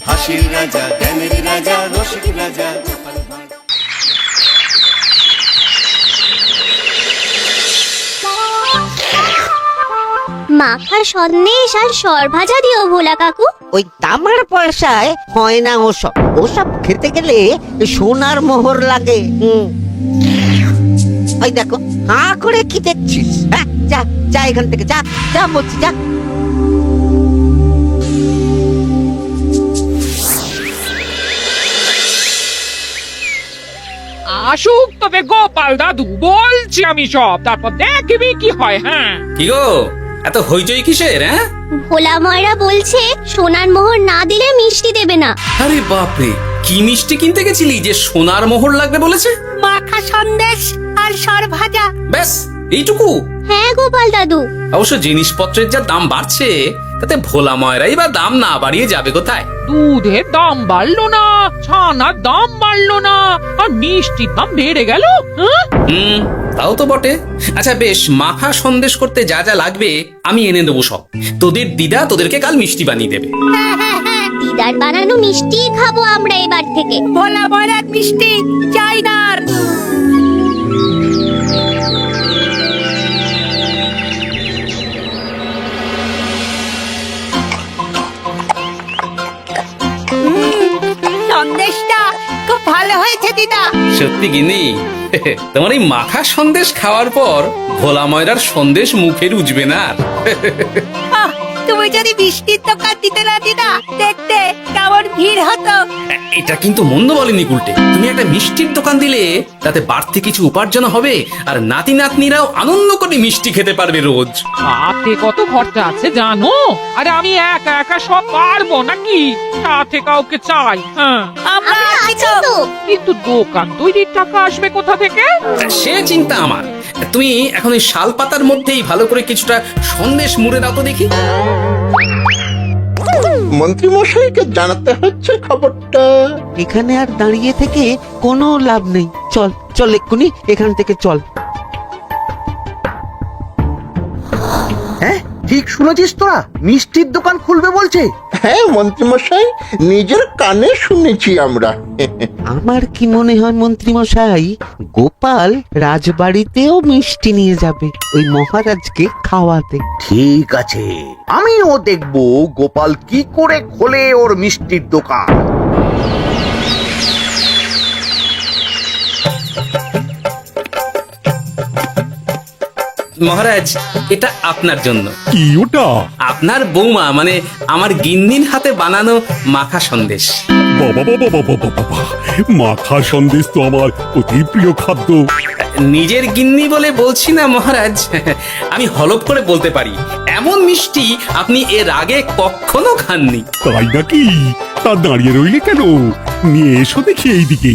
হাসির রাজা, জ্ঞানের রাজা, রসিক রাজা। মাখা সন্দেশ আর সরভাজা দিও ভোলা কাকু। ওই তামার পয়সায় হয় না ওসব। ওসব খেতে গেলে সোনার মোহর লাগে। ওই দেখো, হাঁ করে কি দেখছিস? হ্যাঁ, যা যা এখান থেকে, যা যা বলছি, যা। আসুক তবে গোপাল দাদু, বলছি আমি সব, তারপর দেখবি কি হয়। হ্যাঁ কি গো, এত হইচই কিসের? হ্যাঁ, ভোলা ময়রা বলছে সোনার মোহর না দিলে মিষ্টি দেবে না। আরে বাপরে, কি মিষ্টি কিনতে গেছিলি যে সোনার মোহর লাগবে বলেছে? মাখা সন্দেশ আর সরভাজা। ব্যাস এইটুকু? হ্যাঁ গোপাল দাদু। অবশ্য জিনিসপত্রের যা দাম বাড়ছে, তাতে ভোলা ময়রাই বা দাম না বাড়িয়ে যাবে কোথায়? দুধের দাম বাড়লো না, ছানার দাম বাড়লো না, আর মিষ্টির দাম বেড়ে গেল। তাও তো বটে। আচ্ছা বেশ, মাখা সন্দেশ করতে যা যা লাগবে আমি এনে দেবো সব। তোদের দিদা তোদেরকে কাল মিষ্টি বানিয়ে দেবে। দিদার বানানো মিষ্টি খাবো আমরা এবার থেকে। ভোলা ময়রার মিষ্টি চাই না আর। সন্দেশটা খুব ভালো হয়েছে দিদা। সত্যি গিনি, তোমার এই মাখা সন্দেশ খাওয়ার পর ভোলা ময়রার সন্দেশ মুখে রুজবে না আর। আহ, তুমি যদি মিষ্টির দোকান দিতে না দিদা, দেখতে কেমন ভিড় হতো। এটা কিন্তু মন্দ বলেনি গুলটে। তুমি একটা মিষ্টির দোকান দিলে তাতে বাড়তি কিছু উপার্জন হবে, আর নাতি নাতনিরাও আনন্দ করে মিষ্টি খেতে পারবে রোজ। হাতে কত খরচা আছে জানো? আরে আমি একা একা সব পারবো নাকি? সাথে কাউকে চাই। হ্যাঁ, আমরা আছি তো। কিন্তু দোকান তৈরির টাকা আসবে কোথা থেকে? সে চিন্তা আমার। তুমি এখন এই শাল পাতার মধ্যেই ভালো করে কিছুটা সন্দেশ মুড়ে দাও তো দেখি। মন্ত্রী মশাইকে জানাতে হচ্ছে খবরটা। এখানে আর দাঁড়িয়ে থেকে কোনো লাভ নেই। চল চল, এক্ষুনি এখান থেকে চল। হ্যাঁ, ঠিক শুনেছিস তোরা, মিষ্টির দোকান খুলবে বলছে। হ্যাঁ মন্ত্রী মশাই, নিজের কানে শুনেছি আমরা। আমার কি মনে হয় মন্ত্রী মশাই, গোপাল রাজবাড়িতেও মিষ্টি নিয়ে যাবে ওই মহারাজকে খাওয়াতে। ঠিক আছে, আমিও দেখবো গোপাল কি করে খোলে ওর মিষ্টির দোকান। মহারাজ, এটা আপনার জন্য। কি ওটা? আপনার বৌমা মানে আমার গিন্নির হাতে বানানো মাখা সন্দেশ। বাবা বাবা বাবা বাবা, মাখা সন্দেশ তো আমার অতি প্রিয় খাদ্য। নিজের গিন্নি বলে বলছি না মহারাজ, আমি হলফ করে বলতে পারি এমন মিষ্টি আপনি এর আগে কখনো খাননি। তাই নাকি? তা দাঁড়িয়ে রইলে কেন? নিয়ে এসো দেখি এইদিকে।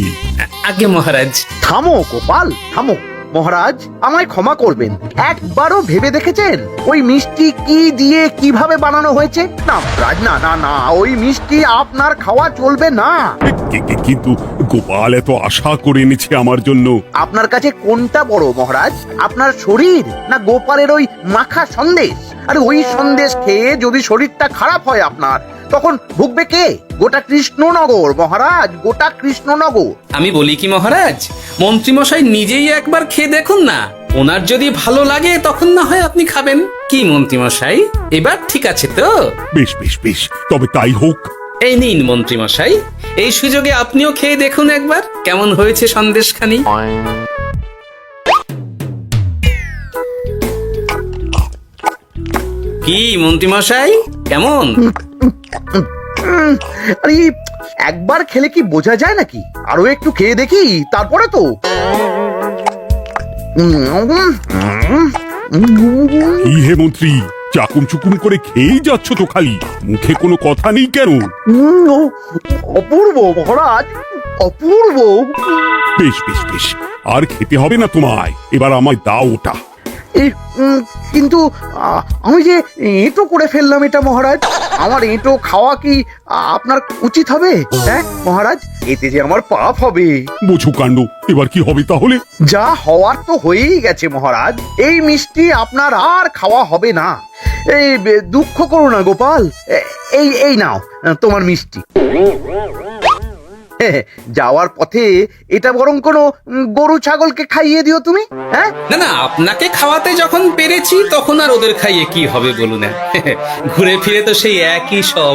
আগে মহারাজ। থামো গোপাল, থামো। মহারাজ, আমায় ক্ষমা করবেন, একবারও ভেবে দেখেছেন ওই মিষ্টি কি দিয়ে কিভাবে বানানো হয়েছে? না মহারাজ, না না না, ওই মিষ্টি আপনার খাওয়া চলবে না। কিন্তু গোপাল এত আশা করে এনেছে আমার জন্য। আপনার কাছে কোনটা বড় মহারাজ, আপনার শরীর না গোপালের ওই মাখা সন্দেশ? আর ওই সন্দেশ খেয়ে যদি শরীরটা খারাপ হয় আপনার, তখন ভুগবে কে? গোটা কৃষ্ণনগর মহারাজ, গোটা কৃষ্ণনগর। আমি বলি কি মহারাজ, মন্ত্রীমশাই নিজেই একবার খেয়ে দেখুন না, ওনার যদি ভালো লাগে তখন না হয় আপনি খাবেন। কি মন্ত্রীমশাই, এবার ঠিক আছে তো? বেশ বেশ বেশ, তবে তাই হোক। এই নিন মন্ত্রীমশাই, এই সুযোগে আপনিও খেয়ে দেখুন একবার কেমন হয়েছে সন্দেশখানি। কি মন্ত্রীমশাই, কেমন? আরে একবার খেলে কি বোঝা যায় নাকি? আরো একটু খেয়ে দেখি তারপরে তো। কি হে মন্ত্রী, চাকুম চুকুম করে খেয়েই যাচ্ছ তো খালি, মুখে কোনো কথা নেই কেন? অপূর্ব মহারাজ, অপূর্ব। বেশ বেশ বেশ, আর খেতে হবে না তোমায়, এবার আমায় দাও ওটা। কিন্তু আমি যে এঁটো করে ফেললাম এটা মহারাজ, আমার এঁটো খাওয়া কি আপনার উচিত হবে? হ্যাঁ মহারাজ, এতে যে আমার পাপ হবে। বোঝো কাণ্ড, এবার কি হবে তাহলে? যা হওয়ার তো হয়েই গেছে মহারাজ, এই মিষ্টি আপনার আর খাওয়া হবে না। এই দুঃখ করো না গোপাল, এই নাও তোমার মিষ্টি। যাওয়ার পথে এটা বরং কোনো গরু ছাগলকে খাইয়ে দিও তুমি। হ্যাঁ, না না, আপনাকে খাওয়াতে যখন পেরেছি তখন আর ওদের খাইয়ে কি হবে বলুন। ঘুরে ফিরে তো সেই একই সব।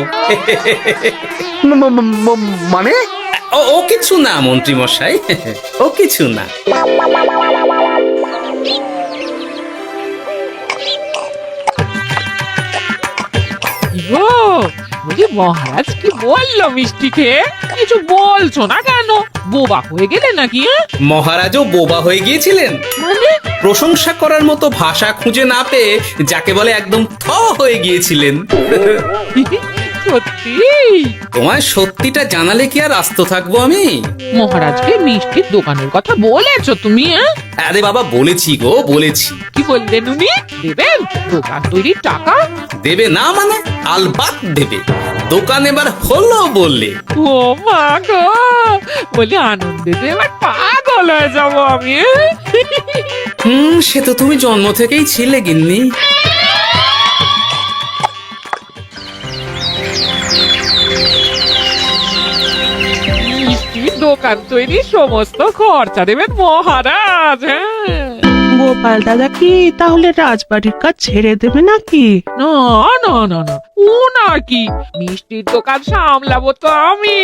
মানে ও কিছু না মন্ত্রী মশাই, ও কিছু না। গো, বলি মহারাজ কি বললো মিষ্টি খেয়ে? কিছু বলছো না কেন? বোবা হয়ে গেলে নাকি? মহারাজও বোবা হয়ে গিয়েছিলেন? মানে প্রশংসা করার মতো ভাষা খুঁজে না পেয়ে যাকে বলে একদম থ হয়ে গিয়েছিলেন। সত্যি? তোমায় সত্যিটা জানালে কি আর আস্ত থাকবো আমি? মহারাজকে মিষ্টির দোকানের কথা বলেছো তুমি? আরে বাবা, বলেছি গো, বলেছি। কি বললেন উনি? দেবেন দোকান তৈরির টাকা? দেবে না মানে? আলবাত দেবে। দোকান এবার হলো বললে। ও মা গো, বলি আনন্দে যে এবার পাগল হয়ে যাবো আমি। সে তো তুমি জন্ম থেকেই ছিলে গিন্নি। মিষ্টির দোকান তৈরির সমস্ত খরচা দেবেন মহারাজ। হ্যাঁ, গোপাল দাদা কি তাহলে রাজবাড়ির কাজ ছেড়ে দেবে নাকি? না না না না, ও নাকি, মিষ্টির দোকান সামলাবো তো আমি।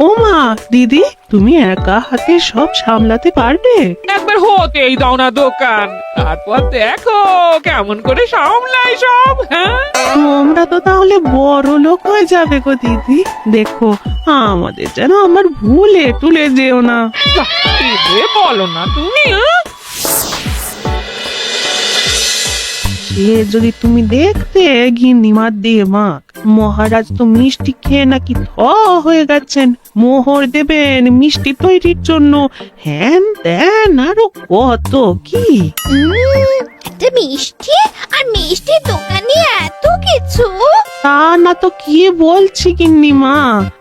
ওমা দিদি, তুমি একা হাতে সব সামলাতে পারবে? একবার হতেই দাও না দোকান, তারপর দেখো কেমন করে সামলাই সব। হ্যাঁ, তোমরা তো তাহলে বড় লোক হয়ে যাবে গো দিদি। দেখো আমাদের যেন আমার ভুলে তুলে যেও না। কি বলো না তুমি? সে যদি তুমি দেখতে গিন্নিমার দিয়ে মাক, মহারাজ তো মিষ্টি খেয়ে নাকি থ হয়ে গেছেন। মোহর দেবেন মিষ্টি তৈরির জন্য, হ্যান ত্যান আরো কত কি। একটা মিষ্টি আর মিষ্টির দোকানে এত কিছু। তা না তো কি বলছি গিন্নিমা,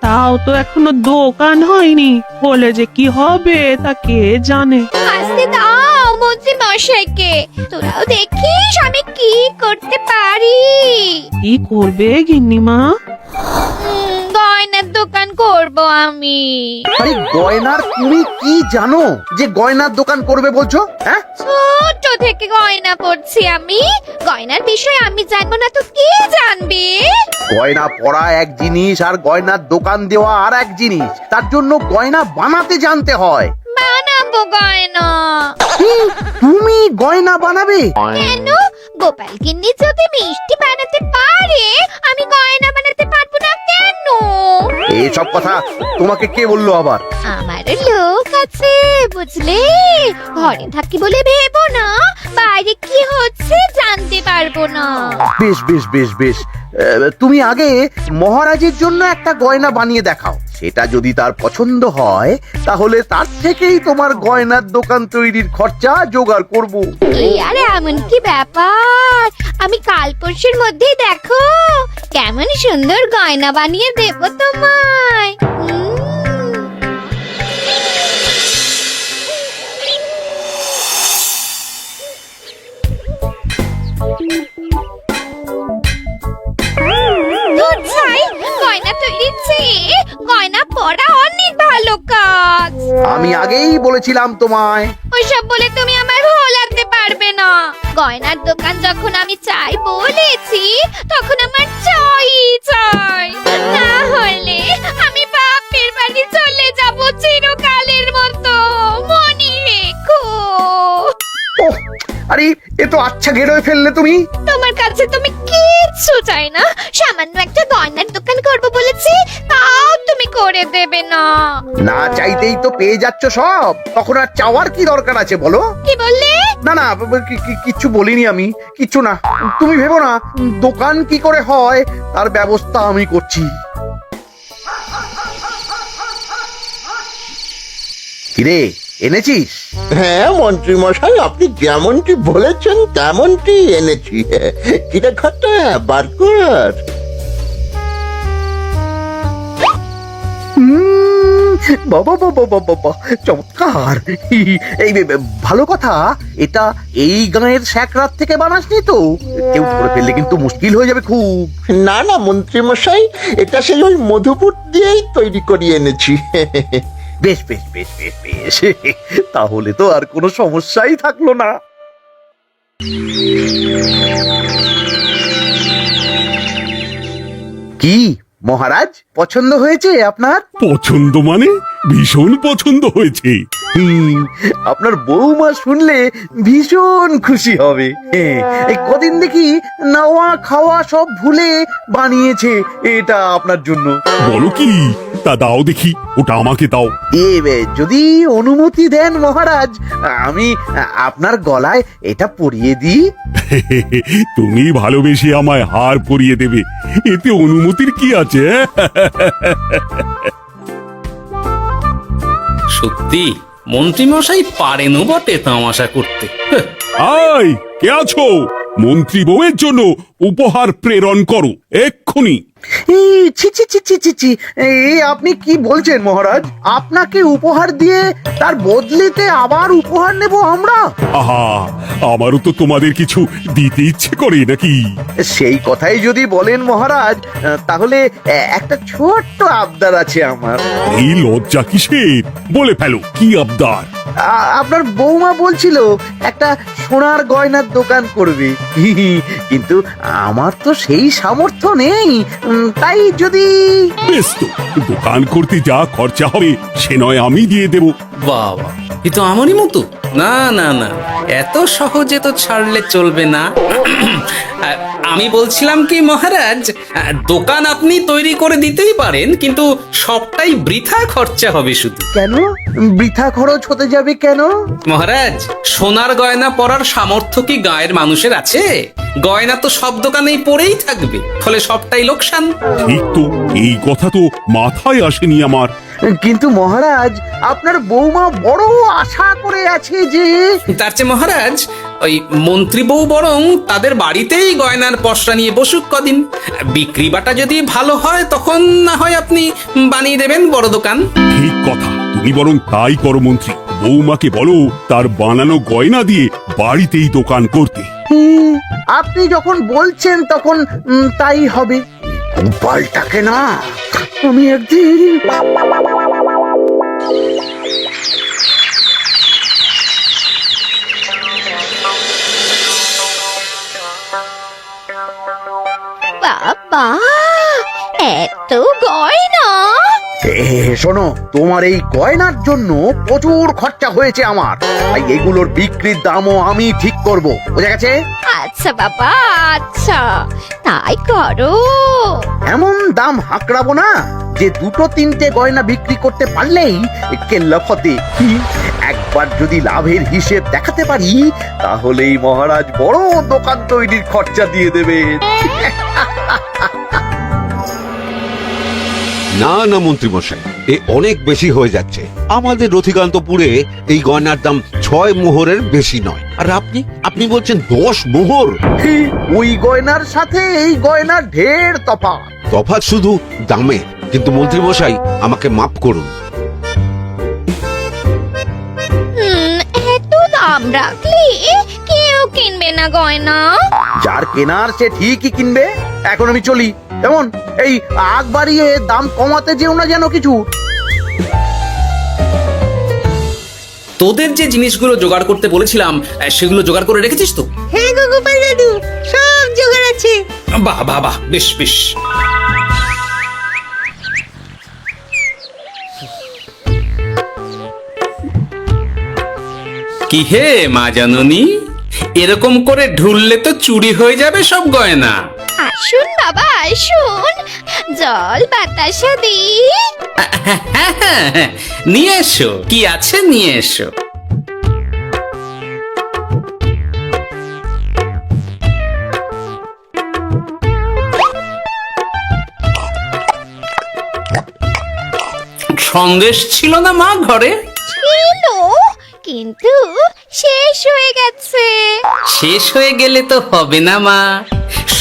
তাও তো এখনো দোকান হয়নি, বলে যে কি হবে তা কে জানে। আসতে দাও মন্ত্রী মশাইকে, তোরাও দেখিস আমি কি করতে পারি। কি করবে গিন্নিমা? গয়নার দোকান করব আমি। আরে গয়নার তুমি কি জানো যে গয়নার দোকান করবে বলছো? হ্যাঁ, ছোট থেকে গয়না পড়ছি আমি, গয়নার বিষয়ে আমি জানবো না তো কে জানবে? গয়না পরা এক জিনিস আর গয়নার দোকান দেওয়া আর এক জিনিস। তার জন্য গয়না বানাতে জানতে হয়। বানাবো গয়না। তুমি গয়না বানাবে? কেন? গোপাল গিন্নি যদি মিষ্টি বানাতে পারে, আমি গয়না বানাতে পারবো না কেন? এসব কথা তোমাকে কে বললো আবার? আমার লোক আছে বুঝলে, ঘরে থাকি বলে ভেবো না, বাইরে কি হচ্ছে জানতে পারবো না। বেশ বেশ বেশ বেশ, তুমি আগে মহারাজের জন্য একটা গয়না বানিয়ে দেখাও। সেটা যদি তার পছন্দ হয় তাহলে তার থেকেই তোমার গয়নার দোকান তৈরির খরচা জোগাড় করব। এই আরে এমন কি ব্যাপার, আমি কাল পরশুর মধ্যেই দেখো কেমন সুন্দর গয়না বানিয়ে দেবো তোমায়। দুধ ছাই, গয়না তৈরির চেয়ে গয়না পরা অনেক ভালো কাজ। আমি আগেই বলেছিলাম তোমায়। ওইসব বলে তুমি আমার ভোলাতে পারবে না। গয়নার দোকান যখন আমি চাই বলেছি, তখন আমার চাই চাই, না হলে আমি বাপের বাড়ি চলে যাব চিরকালের মতো, মনে রেখো। ওহ, আরে এ তো আচ্ছা গেড়ে ফেললে তুমি। তোমার কাছে তুমি কিচ্ছু চাই না, সামান্য একটা গয়নার দোকান করব বলেছি, তাও তুমি করে দেবে না। না চাইতেই তো পেয়ে যাচ্ছ সব, তখন আর চাওয়ার কি দরকার আছে বলো? কি বললে? না না, কিচ্ছু বলিনি আমি, কিচ্ছু না। তুমি ভেবো না, দোকান কি করে হয় তার ব্যবস্থা আমি করছি। কিরে, এনেছিস? হ্যাঁ মন্ত্রী মশাই, আপনি যেমনটি বলেছেন তেমনটি এনেছি। কিরে ঘটা, বার কর। বাবা বাবা বাবা বাবা, চমৎকার! এই ভালো কথা, এটা এই গাঁয়ের স্যাকরাত থেকে বানাসনি তো? কেউ ধরে ফেললে কিন্তু মুশকিল হয়ে যাবে খুব। না না মন্ত্রী মশাই, এটা সেই ওই মধুপুর দিয়েই তৈরি করিয়ে এনেছি। বেশ বেশ বেশ বেশ বেশ, তাহলে তো আর কোনো সমস্যাই থাকলো না। কি মহারাজ, পছন্দ হয়েছে আপনার? পছন্দ মানে ভীষণ পছন্দ হয়েছে। আপনার বৌমা শুনলে ভীষণ খুশি হবে। এই কদিন দেখি নাওয়া খাওয়া সব ভুলে বানিয়েছে এটা আপনার জন্য। বলো কি, তা দাও দেখি, ওটা আমাকে দাও। যদি অনুমতি দেন মহারাজ, আমি আপনার গলায় এটা পরিয়ে দিই। তুমি ভালোবেসে আমায় হার পরিয়ে দেবে, এতে অনুমতির কি আছে? সত্যি মন্ত্রীমশাই পারেনও বটে তামাশা করতে। আয়, কে আছো? মন্ত্রী বউয়ের জন্য উপহার প্রেরণ করো এক্ষুনি। ছি ছি ছি ছি ছি ছি, এই আপনি কি বলছেন মহারাজ? আপনাকে উপহার দিয়ে তার বদলেতে আবার উপহার নেব আমরা? আহা, আমারও তো তোমাদের কিছু দিতে ইচ্ছে করে নাকি? সেই কথাই যদি বলেন মহারাজ, তাহলে একটা ছোট্ট আবদার আছে আমার। এই লজ্জা কিসের? বলে ফেলো, কি আবদার? আপনার বৌমা বলছিল একটা সোনার গয়নার দোকান করবে, কিন্তু আমার তো সেই সামর্থ্য নেই। তাই যদি... বেশ তো, দোকান করতে যা খরচা হবে সে নয় আমি দিয়ে দেব। বাবা, এ তো আমারই মতো। না না না, এত সহজে তো ছাড়লে চলবে না। আমি বলছিলাম কি মহারাজ, দোকান আপনি তৈরি করে দিতেই পারেন, কিন্তু সবটাই বৃথা খরচা হবে শুধু। কেন বৃথা খরচ হতে যাবে কেন? মহারাজ, সোনার গয়না পরার সামর্থ্য কি গায়ের মানুষের আছে? গয়না তো সব দোকানেই পড়েই থাকবে, ফলে সবটাই লোকসান। ঠিক তো, এই কথা তো মাথায় আসেনি আমার। কিন্তু মহারাজ, আপনার বৌমা বড় আশা করে আছে যে... তার চেয়ে মহারাজ, ওই মন্ত্রী বউ বরং তাদের বাড়িতেই গয়নার পসরা নিয়ে বসুক কদিন। বিক্রি বাটা যদি ভালো হয় তখন না হয় আপনি বানিয়ে দেবেন বড় দোকান। ঠিক কথা, তুমি বরং তাই করো মন্ত্রী। বৌমাকে বলো তার বানানো গয়না দিয়ে বাড়িতেই দোকান করতে। আপনি যখন বলছেন তখন তাই হবে। গোপালটাকে না আমি একদিন... বাবা, এত গয়না! শোনো, তোমার এই গয়নার জন্য প্রচুর খরচা হয়েছে আমার, তাই এগুলোর বিক্রির দামও আমি ঠিক করব, বুঝা গেছে? আচ্ছা বাবা, আচ্ছা, তাই করো। এমন দাম হাঁকড়াবো না যে দুটো তিনটে গয়না বিক্রি করতে পারলেই কেল্লা ফতে। একবার যদি লাভের হিসেব দেখাতে পারি, তাহলেই মহারাজ বড় দোকান তৈরির খরচা দিয়ে দেবেন। না না মন্ত্রী মশাই, এ অনেক বেশি হয়ে যাচ্ছে। আমাদের রথিকান্তপুরে এই গয়নার দাম 6 মোহরের বেশি নয়, আর আপনি বলছেন 10 মোহর? ওই গয়নার সাথে এই গয়নার ঢের তফাৎ। তফাৎ শুধু দামে? কিন্তু মন্ত্রী মশাই, আমাকে মাফ করুন। এত দাম রাখলে কেউ কিনবে না গয়না। যার কেনার সে ঠিকই কিনবে। এখন আমি চলি, কেমন? এই আগ বাড়িয়ে দাম কমাতে যেও না যেন কিছু। তোদের যে জিনিসগুলো জোগাড় করতে বলেছিলাম সেগুলো জোগাড় করে রেখেছিস তো? হ্যাঁ গো গোপাল দাদু, সব জোগাড় আছে। বাহ বাহ বাহ, বেশ বেশ। কি হে মা জাননী, এরকম করে ঢুললে তো চুরি হয়ে যাবে সব গয়না। আসুন বাবা, আসুন, জল বাতাসা দিই। নিয়ে এসো, কি আছে নিয়ে এসো। সন্দেশ ছিল না মা ঘরে? ছিল, কিন্তু শেষ হয়ে গেছে। শেষ হয়ে গেলে তো হবে না মা,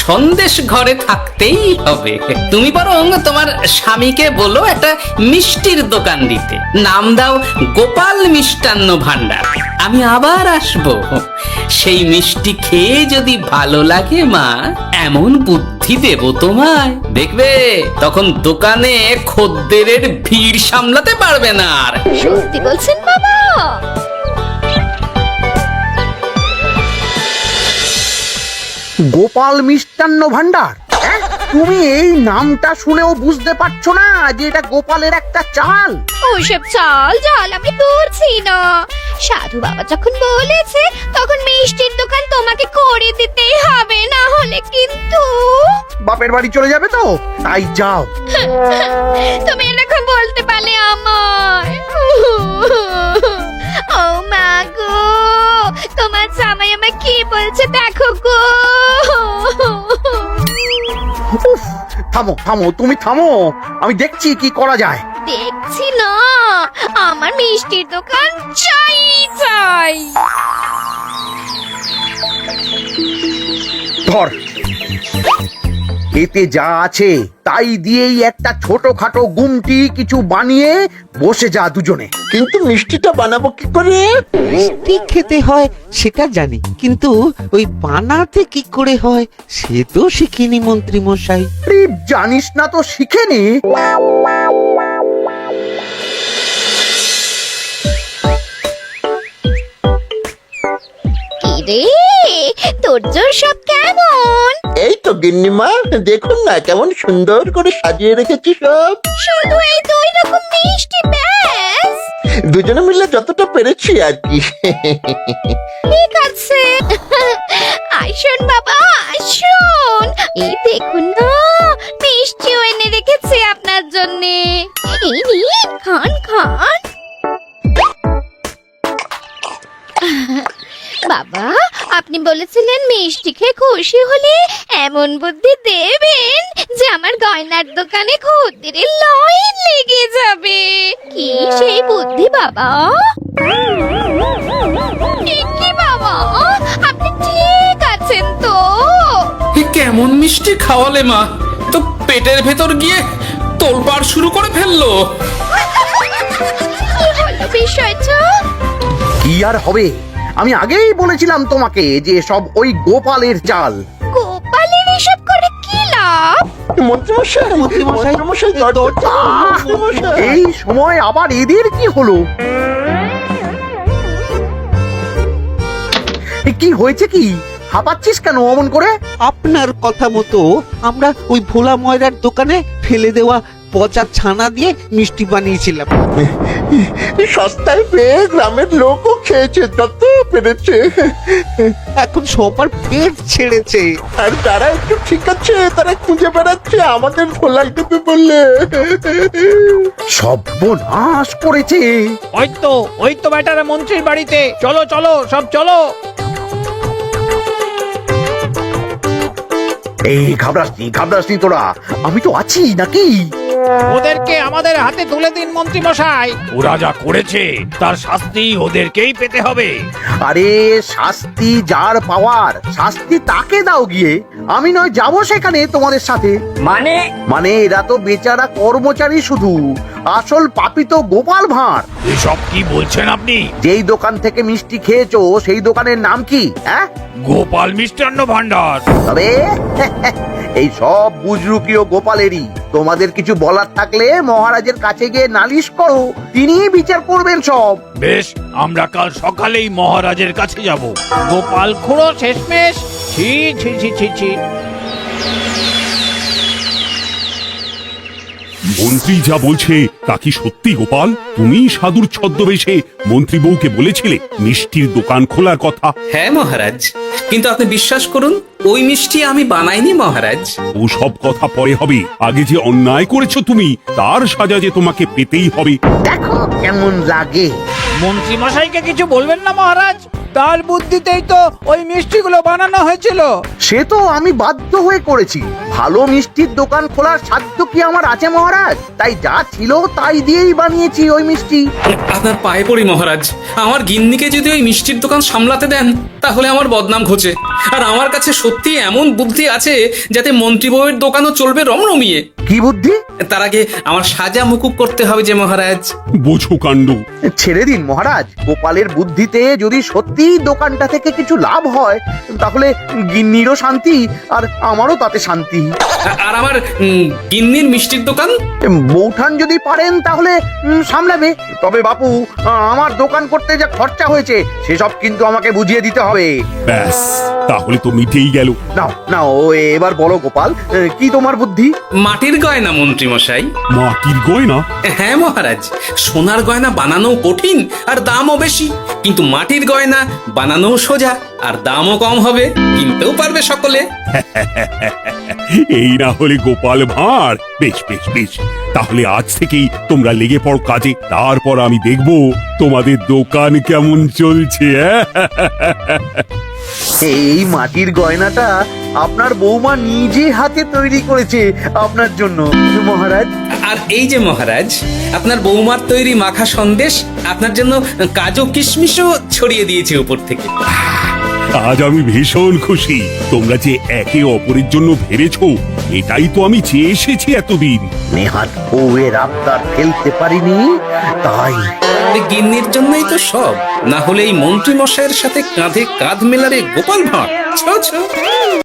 সন্দেশ ঘরে থাকতেই হবে। তুমি বরং তোমার স্বামীকে বলো একটা মিষ্টির দোকান দিতে, নাম দাও গোপাল মিষ্টান্ন ভান্ডার। আমি আবার আসবো, সেই মিষ্টি খেয়ে যদি ভালো লাগে মা, এমন বুদ্ধি দেব তোমায়, দেখবে তখন দোকানে খদ্দেরের ভিড় সামলাতে পারবে না আর। সত্যি বলছেন বাবা? গোপাল মিষ্টান্ন ভান্ডার, হ্যাঁ? তুমি এই নামটা শুনেও বুঝতে পারছো না যে এটা গোপালের একটা চাল? ওইসব চাল জাল আমি বুঝছি না। সাধু বাবা যখন বলেছে তখন মিষ্টির দোকান তোমাকে করে দিতেই হবে, না হলে কিন্তু বাপের বাড়ি চলে যাবে তো, তাই যাও। তুমি এরকম বলতে পারলে আমার। ও মা গো, তোমার জামাই আমায় কি বলছে দেখো গো। উফ, থামো থামো, তুমি থামো, আমি দেখছি কি করা যায়। দেখছি না, আমার মিষ্টির দোকান চাই চাই। ধর, এতে যা আছে তাই দিয়েই একটা ছোটখাটো গুমটি কিছু বানিয়ে বসে যা দুজনে। কিন্তু মিষ্টিটা বানাবো কি করে? মিষ্টি খেতে হয় সেটা জানি, কিন্তু ওই বানাতে কি করে হয় সে তো শিখিনি মন্ত্রী মশাই। আরে, জানিস না তো শিখে নে। কি রে, তোর জোর সব কেমন? এই তো গিন্নিমা, দেখুন না কেমন সুন্দর করে সাজিয়ে রেখেছি সব। শুধু এই দুই রকম মিষ্টি ব্যাস? দুজনে মিলে যতটা পেরেছি আর কি। ঠিক আছে, আসুন বাবা আসুন, এই দেখুন না মিষ্টিও এনে রেখেছি আপনার জন্যে। এই নিন, খান খান। বাবা, আপনি বলেছিলেন মিষ্টি খেয়ে খুশি হলে এমন বুদ্ধি দেবেন যে আমার গয়নার দোকানে খদ্দেরের লাইন লেগে যাবে। কি সেই বুদ্ধি বাবা? কি বাবা, আপনি ঠিক আছেন তো? এ কেমন মিষ্টি খাওয়ালে মা, তো পেটের ভেতর গিয়ে তোলপাড় শুরু করে ফেললো। কি হলো বিষয়টা? কি আর হবে, আমি আগেই বলেছিলাম তোমাকে যে সব ওই গোপালের চাল। গোপালের এসব করে কি লাভ? মন্ত্রীমশাই, মন্ত্রীমশাই, দরজা খুলুন, মন্ত্রীমশাই। এই সময় আবার এদের কি হলো? এ, কি হয়েছে কি? হাঁপাচ্ছিস কেন অমন করে? আপনার কথা মতো আমরা ওই ভোলা ময়রার দোকানে ফেলে দেওয়া পচা ছানা দিয়ে মিষ্টি বানিয়েছিলাম। সস্তায় পেয়ে গ্রামের লোকও খেয়েছে যত পেরেছে। এখন সবার পেট ছেড়েছে। আর তারা একটু ঠিক আছে, তারা খুঁজে বেড়াচ্ছে আমাদের ভোলাই দেবে বললে। সর্বনাশ করেছে। ওই তো বেটারা মন্ত্রীর বাড়িতে, চলো চলো সব চলো। এই ঘাবড়াসনি তোরা, আমি তো আছি নাকি? ওদেরকে আমাদের হাতে তুলে দিন মন্ত্রী মশাই। ওরা যা করেছে তার শাস্তি ওদেরকেই পেতে হবে। আরে, শাস্তি যার পাওয়ার শাস্তি তাকে দাও গিয়ে, আমি নয় যাবো সেখানে তোমাদের সাথে। মানে এরা তো বেচারা কর্মচারী শুধু, আসল পাপী তো গোপাল ভাঁড়। এসব কি বলছেন আপনি? যেই দোকান থেকে মিষ্টি খেয়েছো সেই দোকানের নাম কি? হ্যাঁ, গোপাল মিষ্টান্ন ভান্ডার। তবে এই সব বুজরুকিও গোপালেরই। তোমাদের কিছু বলার থাকলে মহারাজের কাছে গিয়ে নালিশ করো, তিনিই বিচার করবেন সব। বেশ, আমরা কাল সকালেই মহারাজের কাছে যাব। গোপাল খুঁড়ো শেষমেশ। ছি ছি ছি ছি ছি। মন্ত্রী যা বলছে তা কি সত্যি গোপাল? তুমি সাধুর ছদ্মবেশে মন্ত্রী বউকে বলেছিলে মিষ্টির দোকান খোলার কথা? হ্যাঁ মহারাজ, কিন্তু আপনি বিশ্বাস করুন ওই মিষ্টি আমি বানাইনি মহারাজ। ও সব কথা পরে হবে, আগে যে অন্যায় করেছো তুমি তার সাজা যে তোমাকে পেতেই হবে। দেখো কেমন লাগে। মন্ত্রী মশাইকে কিছু বলবেন না মহারাজ, তার বুদ্ধিতেই তো ওই মিষ্টিগুলো বানানো হয়েছিল। সে তো আমি বাধ্য হয়ে করেছি। ভালো মিষ্টির দোকান খোলার সাধ্য কি আমার আছে মহারাজ? তাই যা ছিল তাই দিয়েই বানিয়েছি ওই মিষ্টি। আপনার পায়ে পড়ি মহারাজ, আমার গিন্নিকে যদি ওই মিষ্টির দোকান সামলাতে দেন তাহলে আমার বদনাম ঘোচে। আর আমার কাছে সত্যি এমন বুদ্ধি আছে যাতে মন্ত্রী বউয়ের দোকানও চলবে রমরমিয়ে। কি বুদ্ধি? তার আগে আমার সাজা মুকুব করতে হবে যে মহারাজ। বোঝো কাণ্ড। ছেড়ে দিন মহারাজ, গোপালের বুদ্ধিতে যদি সত্যি দোকানটা থেকে কিছু লাভ হয় তাহলে গিন্নিরও শান্তি আর আমারও তাতে শান্তি। আর আমার গিন্নির মিষ্টির দোকান? বৌঠান যদি পারেন তাহলে সামলাবে। তবে বাপু, আমার দোকান করতে যা খরচা হয়েছে সেসব কিন্তু আমাকে বুঝিয়ে দিতে হবে। ব্যাস, তাহলে তো মিটেই গেল। নাও নাও, এবার বলো গোপাল, কি তোমার বুদ্ধি? মাটির গয়না মন্ত্রী মশাই। মাটির গয়না? হ্যাঁ মহারাজ, সোনার গয়না বানানো কঠিন আর দামও বেশি, কিন্তু মাটির গয়না বানানো সোজা আর দামও কম হবে, কিনতেও পারবে সকলে। এই না হলে গোপাল ভাঁড়। বেশ বেশ বেশ, তাহলে আজ থেকেই তোমরা লেগে পড় কাজে, তারপর আমি দেখব তোমাদের দোকান কেমন চলছে। এই মাটির গয়নাটা আপনার বৌমা নিজে হাতে তৈরি করেছে আপনার জন্য মহারাজ। আর এই যে মহারাজ, আপনার বৌমার তৈরি মাখা সন্দেশ আপনার জন্য কাজু কিশমিশও ছড়িয়ে দিয়েছে উপর থেকে। আজ আমি ভীষণ খুশি। তোমরা যে একে অপরের জন্য ভেবেছো, এটাই তো আমি চেয়ে এসেছি এতদিন। নেহাত বউয়ের আবদার ফেলতে পারিনি, তাই গিন্নির জন্যই তো সব, না হলে এই মন্ত্রী মশাইয়ের সাথে কাঁধে কাঁধ মেলারে গোপাল ভাঁড়। ছো ছো।